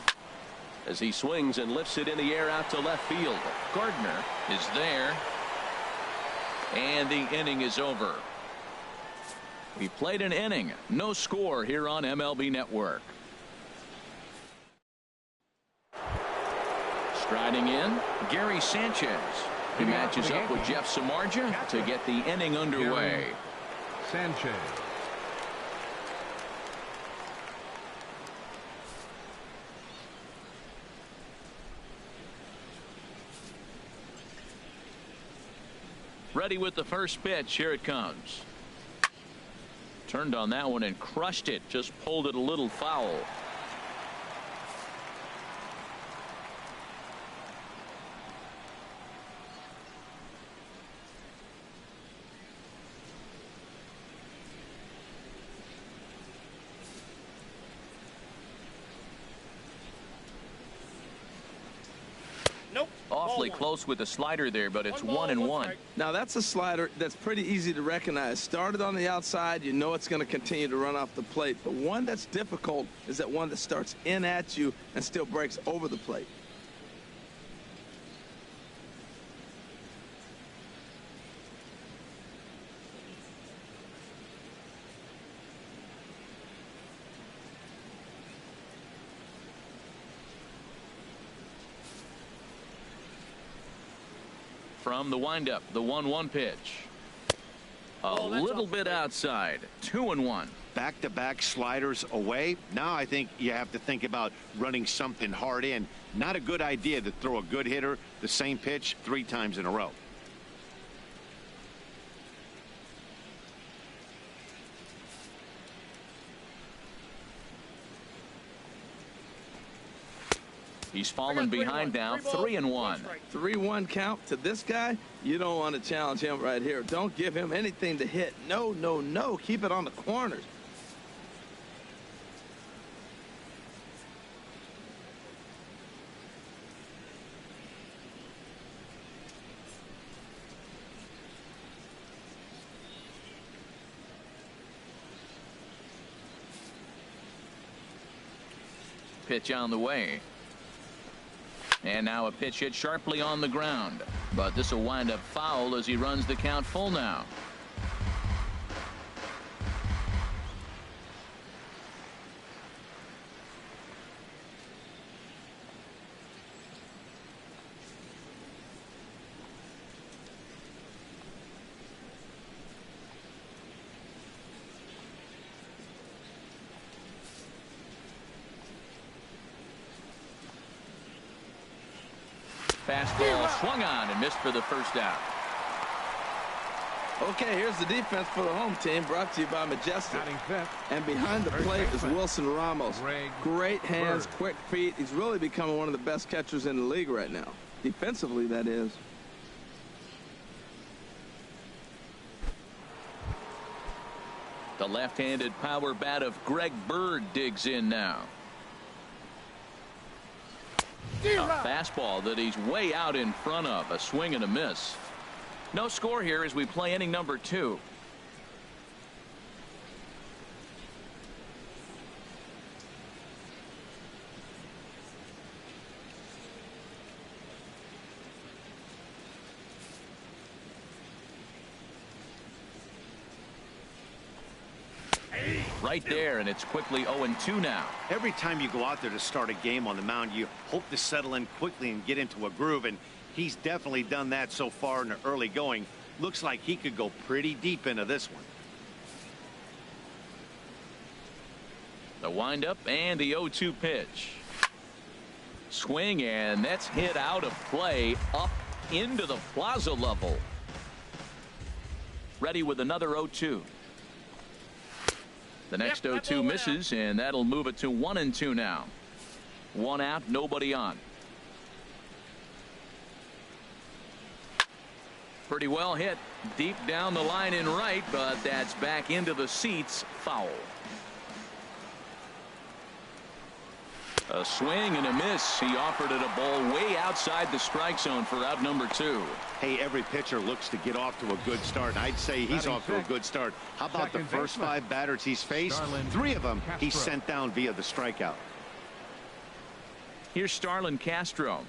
as he swings and lifts it in the air out to left field. Gardner is there, and the inning is over. We played an inning, no score here on MLB Network. Striding in, Gary Sanchez. He matches up with Jeff Samardzija to get the inning underway. Sanchez. Ready with the first pitch. Here it comes. Turned on that one and crushed it. Just pulled it a little foul. Awfully close with the slider there, but it's 1-1. Now that's a slider that's pretty easy to recognize. Started on the outside, you know it's going to continue to run off the plate. But one that's difficult is that one that starts in at you and still breaks over the plate. from the windup, the 1-1 pitch. A little bit outside. 2-1. Back-to-back sliders away. Now I think you have to think about running something hard in. Not a good idea to throw a good hitter the same pitch 3 times in a row. He's fallen behind now. 3-1. 3-1 count to this guy. You don't want to challenge him right here. Don't give him anything to hit. No, no, no. Keep it on the corners. Pitch on the way. And now a pitch hit sharply on the ground. But this will wind up foul as he runs the count full now. Fastball swung on and missed for the first out. Okay, here's the defense for the home team, brought to you by Majestic. And behind the plate is Wilson Ramos. Great hands, quick feet. He's really becoming one of the best catchers in the league right now. Defensively, that is. The left-handed power bat of Greg Bird digs in now. A fastball that he's way out in front of. A swing and a miss. No score here as we play inning number 2. Right there, and it's quickly 0-2 now. Every time you go out there to start a game on the mound, you hope to settle in quickly and get into a groove, and he's definitely done that so far in the early going. Looks like he could go pretty deep into this one. The windup and the 0-2 pitch. Swing, and that's hit out of play up into the plaza level. Ready with another 0-2. The next 0-2 misses, and that'll move it to 1-2 now. 1 out, nobody on. Pretty well hit deep down the line in right, but that's back into the seats. Foul. A swing and a miss. He offered it a ball way outside the strike zone for out number 2. Hey, every pitcher looks to get off to a good start. I'd say he's off to a good start. How about the first 5 batters he's faced? 3 of them he's sent down via the strikeout. Here's Starlin Castro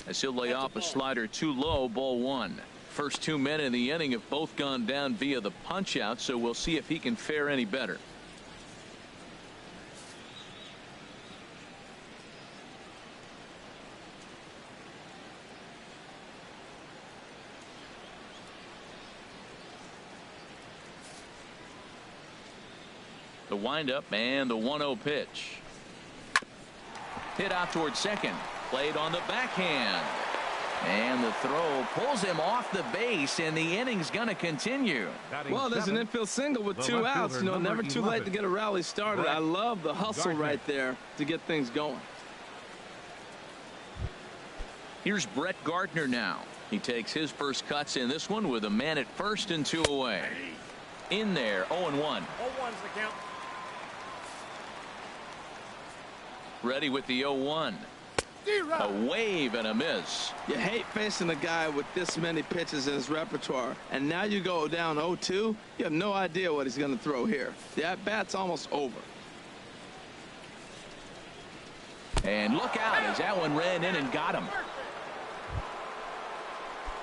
as he'll lay off a slider too low. Ball 1. First 2 men in the inning have both gone down via the punch out, so we'll see if he can fare any better. The windup and the 1-0 pitch. Hit out towards second. Played on the backhand. And the throw pulls him off the base, and the inning's going to continue. Well, there's an infield single with 2 outs. You know, never too late to get a rally started. I love the hustle right there to get things going. Here's Brett Gardner now. He takes his first cuts in this one with a man at first and 2 away. In there, 0-1. 0-1's the count. Ready with the 0-1. A wave and a miss. You hate facing a guy with this many pitches in his repertoire, and now you go down 0-2. You have no idea what he's going to throw here. The at-bat's almost over. And look out as that one ran in and got him.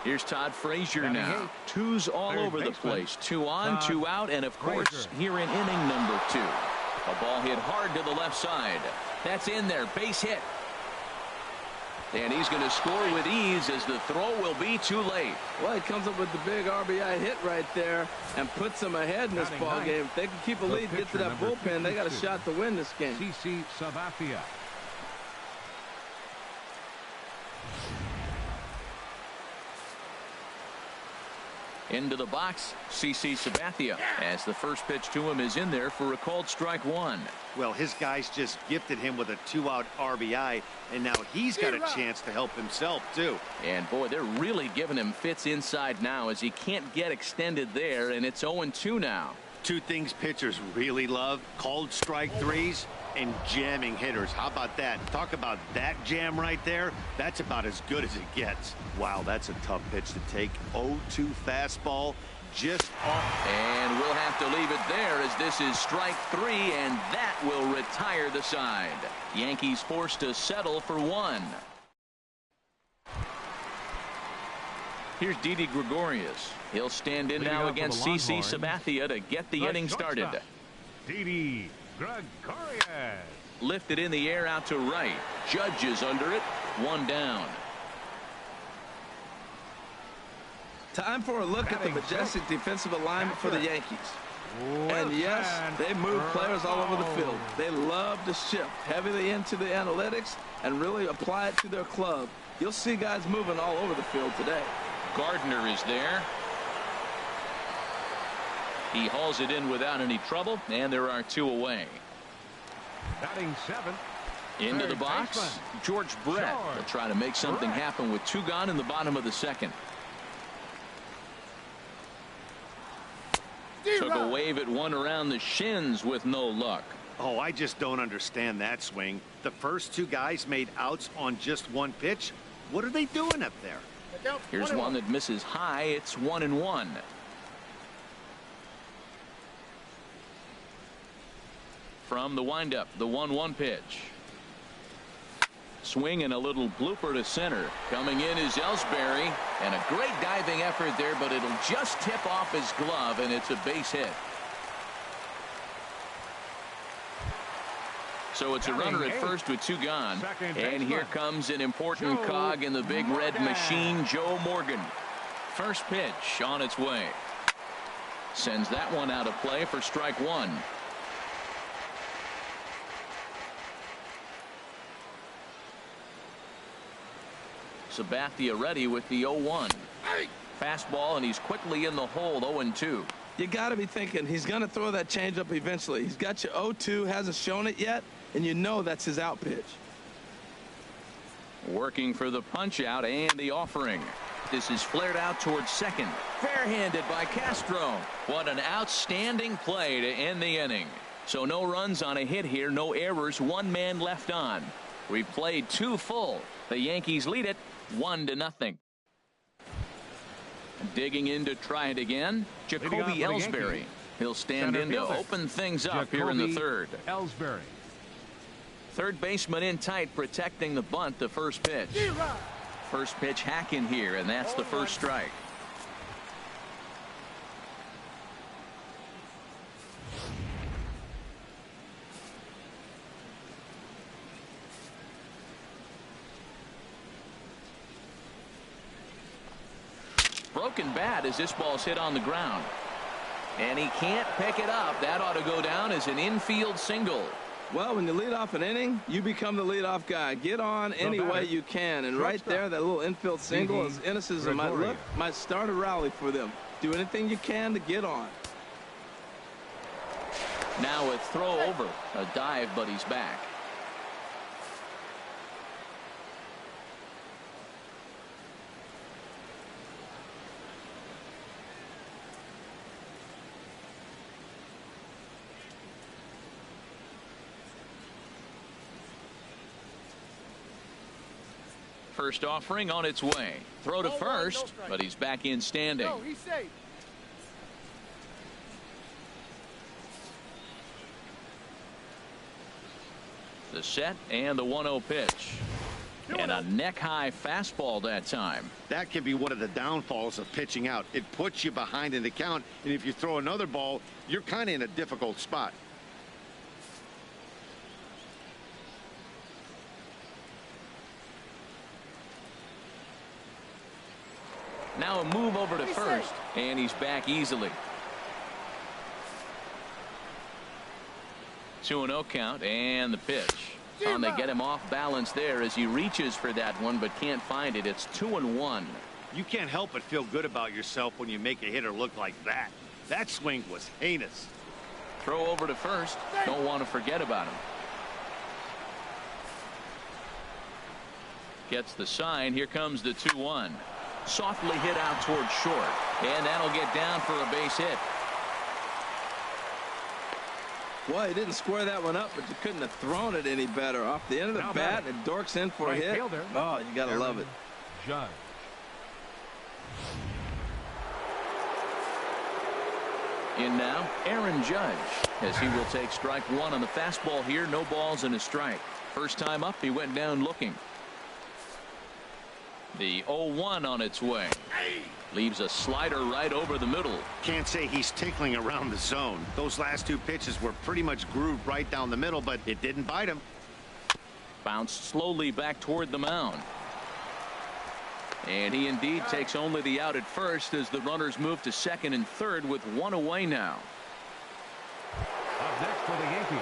Here's Todd Frazier now. 2's all over the place. 2 on, 2 out, and of course here in inning number 2. A ball hit hard to the left side. That's in there. Base hit. And he's going to score with ease as the throw will be too late. Well, he comes up with the big RBI hit right there and puts them ahead in this ball game. If they can keep a lead, get to that bullpen, they got a shot to win this game. CC Sabathia. Into the box, CC Sabathia, as the first pitch to him is in there for a called strike one. Well, his guys just gifted him with a 2-out RBI, and now he's got a chance to help himself, too. And, boy, they're really giving him fits inside now as he can't get extended there, and it's 0-2 now. Two things pitchers really love: called strike threes and jamming hitters. How about that? Talk about that jam right there. That's about as good as it gets. Wow, that's a tough pitch to take. 0-2 fastball just off. And we'll have to leave it there as this is strike three, and that will retire the side. Yankees forced to settle for one. Here's Didi Gregorius. He'll stand in now against CC Sabathia to get the inning started. Didi Gregorius. Lifted in the air out to right. Judge is under it. One down. Time for a look at the majestic defensive alignment for the Yankees. And yes, they move players all over the field. They love to shift heavily into the analytics and really apply it to their club. You'll see guys moving all over the field today. Gardner is there. He hauls it in without any trouble, and there are two away. Batting seventh. Into the box, George Brett will try to make something happen with two gone in the bottom of the second. Took a wave at one around the shins with no luck. Oh, I just don't understand that swing. The first two guys made outs on just one pitch. What are they doing up there? Here's one that misses high. It's 1-1. From the windup, the 1-1 pitch. Swing and a little blooper to center. Coming in is Ellsbury, and a great diving effort there, but it'll just tip off his glove, and it's a base hit. So it's a runner at first with two gone. And here comes an important cog in the big red machine, Joe Morgan. First pitch on its way. Sends that one out of play for strike one. Sabathia ready with the 0-1. Fastball, and he's quickly in the hole. 0-2. You got to be thinking he's going to throw that changeup eventually. He's got you 0-2, hasn't shown it yet, and you know that's his out pitch. Working for the punch out and the offering. This is flared out towards second. Fair-handed by Castro. What an outstanding play to end the inning. So no runs on a hit here, no errors, one man left on. We've played two full. The Yankees lead it 1-0. Digging in to try it again, Jacoby Ellsbury. He'll stand in to open things up here in the third. Ellsbury. Third baseman in tight, protecting the bunt, the first pitch. First pitch hack in here, and that's the first strike. Broken bat as this ball's hit on the ground. And he can't pick it up. That ought to go down as an infield single. Well, when you lead off an inning, you become the leadoff guy. Get on any way you can. And right there, that little infield single, as innocent as it might look, might start a rally for them. Do anything you can to get on. Now a throw over. A dive, but he's back. First offering on its way. Throw to first, but he's back in standing. No, he's safe. The set and the 1-0 pitch. And a neck-high fastball that time. That can be one of the downfalls of pitching out. It puts you behind in the count, and if you throw another ball, you're kind of in a difficult spot. Now a move over to first, and he's back easily. 2-0 count, and the pitch. And they get him off balance there as he reaches for that one but can't find it. It's 2-1. You can't help but feel good about yourself when you make a hitter look like that. That swing was heinous. Throw over to first. Don't want to forget about him. Gets the sign. Here comes the 2-1. Softly hit out towards short, and that'll get down for a base hit. Well, he didn't square that one up, but you couldn't have thrown it any better. Off the end of the bat, and it dorks in for a hit. Fielder. Oh, you got to love it. Judge. In now, Aaron Judge, as he will take strike one on the fastball here. No balls and a strike. First time up, he went down looking. The 0-1 on its way. Leaves a slider right over the middle. Can't say he's tickling around the zone. Those last two pitches were pretty much grooved right down the middle, but it didn't bite him. Bounced slowly back toward the mound. And he indeed takes only the out at first as the runners move to second and third with one away now. Up next for the Yankees.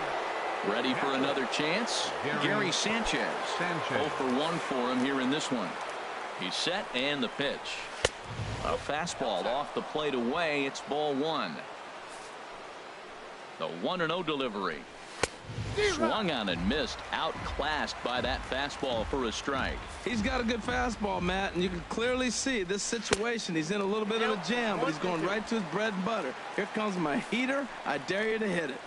Ready for another chance? Gary Sanchez. 0 for 1 for him here in this one. He's set, and the pitch. A fastball off the plate away. It's ball one. The 1-0 delivery. Swung on and missed. Outclassed by that fastball for a strike. He's got a good fastball, Matt, and you can clearly see this situation. He's in a little bit of a jam, but he's going right to his bread and butter. Here comes my heater. I dare you to hit it.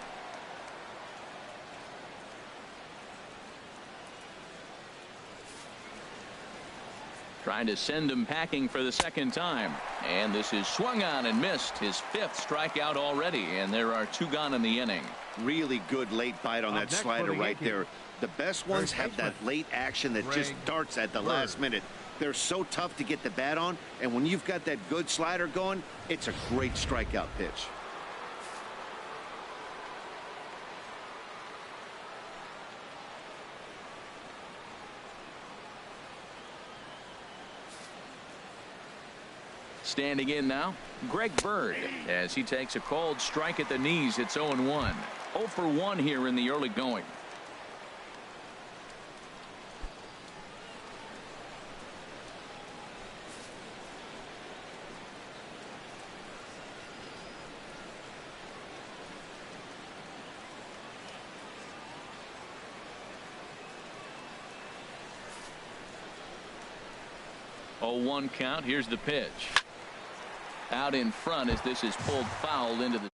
Trying to send him packing for the second time. And this is swung on and missed. His fifth strikeout already, and there are 2 gone in the inning. Really good late bite on that slider right there. The best ones have that late action that just darts at the last minute. They're so tough to get the bat on, and when you've got that good slider going, it's a great strikeout pitch. Standing in now, Greg Bird, as he takes a cold strike at the knees. It's 0-1. 0 for 1 here in the early going. Oh, 1 count. Here's the pitch. Out in front as this is pulled foul into the